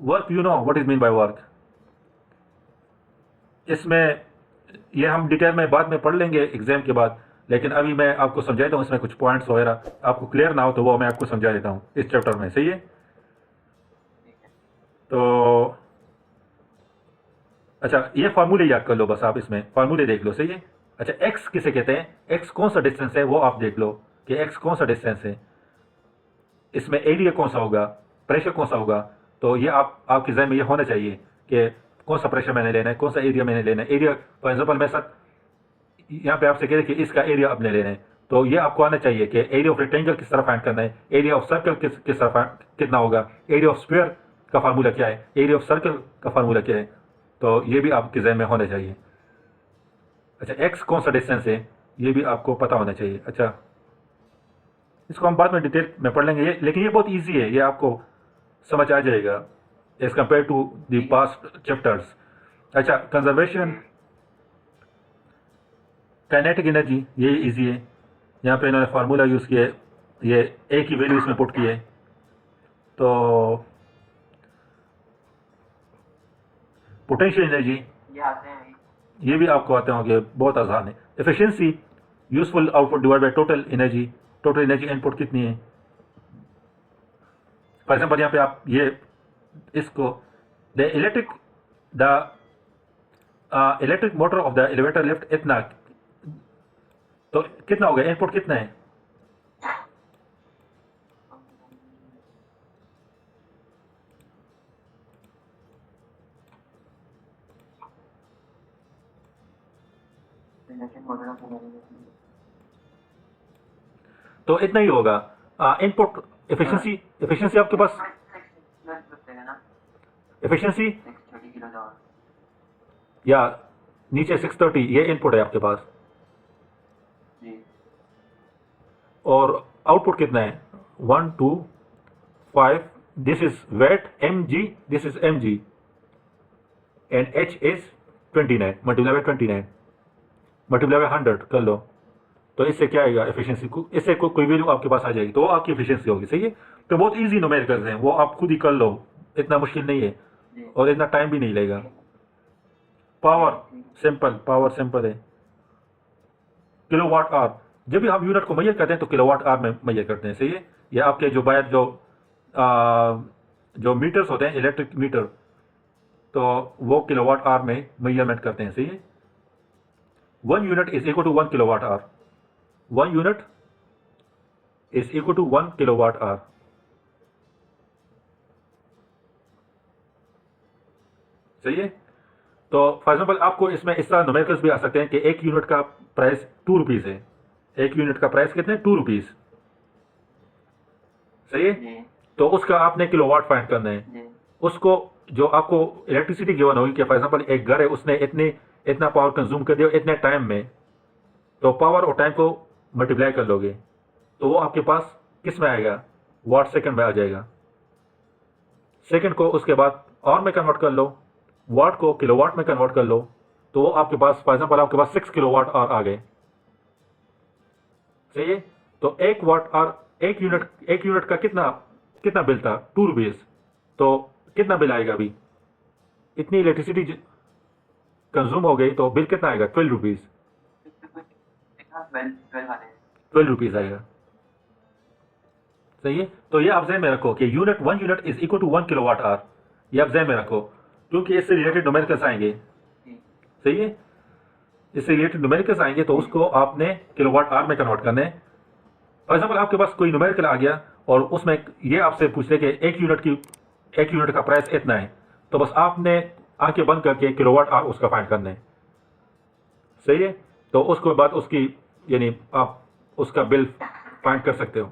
Work, you know what is mean by work. इसमें ये हम डिटेल में बाद में पढ़ लेंगे एग्जाम के बाद, लेकिन अभी मैं आपको समझा देता हूँ। इसमें कुछ पॉइंट्स वगैरह आपको क्लियर ना हो तो वो मैं आपको समझा देता हूँ इस चैप्टर में, सही है। तो अच्छा, ये फार्मूले याद कर लो बस, आप इसमें फार्मूले देख लो, सही है। अच्छा, एक्स किसे कहते हैं, एक्स कौन सा डिस्टेंस है वो आप देख लो कि एक्स कौन सा डिस्टेंस है। इसमें एरिया कौन सा होगा, प्रेशर कौन सा होगा। तो ये आपके जहन में ये होना चाहिए कि कौन सा प्रेशर मैंने लेना है, कौन सा एरिया मैंने लेना है। एरिया फॉर एग्जाम्पल मैं सर यहाँ पे आपसे कह रहे कि इसका एरिया आपने लेना है, तो ये आपको आना चाहिए कि एरिया ऑफ रेक्टेंगल किस तरह फाइंड करना है, एरिया ऑफ सर्कल किस तरह कितना होगा, एरिया ऑफ स्क्वायर का फार्मूला क्या है, एरिया ऑफ सर्कल का फार्मूला क्या है। तो ये भी आपके जहन में होना चाहिए। अच्छा, एक्स कौन सा डिस्टेंस है ये भी आपको पता होना चाहिए। अच्छा, इसको हम बाद में डिटेल में पढ़ लेंगे, लेकिन ये बहुत इजी है, ये आपको समझ आ जाएगा as compare to the past chapters. अच्छा, कंजर्वेशन, काइनेटिक एनर्जी, ये इजी है। यहाँ पे इन्होंने फार्मूला यूज़ किया है, ये ए की वैल्यू इसमें पुट की है। तो पोटेंशियल एनर्जी ये भी आपको आते होंगे, बहुत आसान है। Efficiency, useful output divide by total energy, total energy input कितनी है। फॉर एग्जाम्पल यहाँ पे आप ये इसको the electric motor of the elevator lift इतना, तो कितना हो गया, इनपुट कितना है। तो इतना ही होगा इनपुट। एफिशिएंसी, एफिशिएंसी आपके पास एफिशिएंसी या नीचे 630 ये इनपुट है आपके पास, और आउटपुट कितना है 1 2 5, this is weight M G, this is M G, and H is 29 multiply by 29 multiply by 100 कर लो। तो इससे क्या आएगा एफिशिएंसी को, इससे कोई वैल्यू आपके पास आ जाएगी, तो वो आपकी एफिशिएंसी होगी, सही है। तो बहुत इजी न्यूमेरिकल्स हैं, वो आप खुद ही कर लो, इतना मुश्किल नहीं है और इतना टाइम भी नहीं लगेगा। पावर सिंपल, पावर सिंपल है, किलोवाट आवर। जब भी हम यूनिट को मेजर करते हैं तो किलोवाट आवर में मेजर करते हैं, सही है। ये आपके जो बाहर जो मीटर्स होते हैं, इलेक्ट्रिक मीटर, तो वो किलोवाट आवर में मेजरमेंट करते हैं, सही है। 1 unit is equal to 1 kilowatt hour, 1 unit is equal to 1 kilowatt hour, सही है। तो फॉर एग्जाम्पल आपको इसमें इस तरह न्यूमेरिकल्स भी आ सकते हैं कि 1 यूनिट का प्राइस 2 रुपीज़ है, 1 यूनिट का प्राइस कितने 2 रुपीज़, सही है। तो उसका आपने किलोवाट फाइंड करना है। उसको जो आपको इलेक्ट्रिसिटी गिवन होगी कि फॉर एग्जाम्पल एक घर है, उसने इतना पावर कंज्यूम कर दिया इतने टाइम में, तो पावर और टाइम को मल्टीप्लाई कर लोगे तो वो आपके पास किस में आएगा, वाट सेकंड में आ जाएगा। सेकंड को उसके बाद आवर में कन्वर्ट कर लो, वाट को किलोवाट में कन्वर्ट कर लो, तो वो आपके पास फॉर एग्जाम्पल आपके पास 6 किलोवाट आवर आ गए, सही है। तो 1 वाट आवर, 1 यूनिट का कितना बिल था 2 रुपीज़, तो कितना बिल आएगा अभी, इतनी इलेक्ट्रिसिटी कंज्यूम हो गई तो बिल कितना आएगा 12 रुपीज़, 12 रुपीज़ आएगा, सही है। तो ये आप जहन में रखो कि 1 unit is equal to 1 kilowatt hour, ये आप जहन में रखो, क्योंकि इससे रिलेटेड न्यूमेरिकल्स आएंगे, सही है। इससे रिलेटेड न्यूमेरिकल्स आएंगे तो उसको आपने किलोवाट आवर में कन्वर्ट करना है। फॉर एग्जाम्पल आपके पास कोई न्यूमेरिकल आ गया और उसमें ये आपसे पूछ ले कि 1 यूनिट का प्राइस इतना है, तो बस आपने आंखें बंद करके किलोवाट आवर उसका फाइंड करना है, सही है। तो उसके बाद उसकी यानी आप उसका बिल फाइंड कर सकते हो।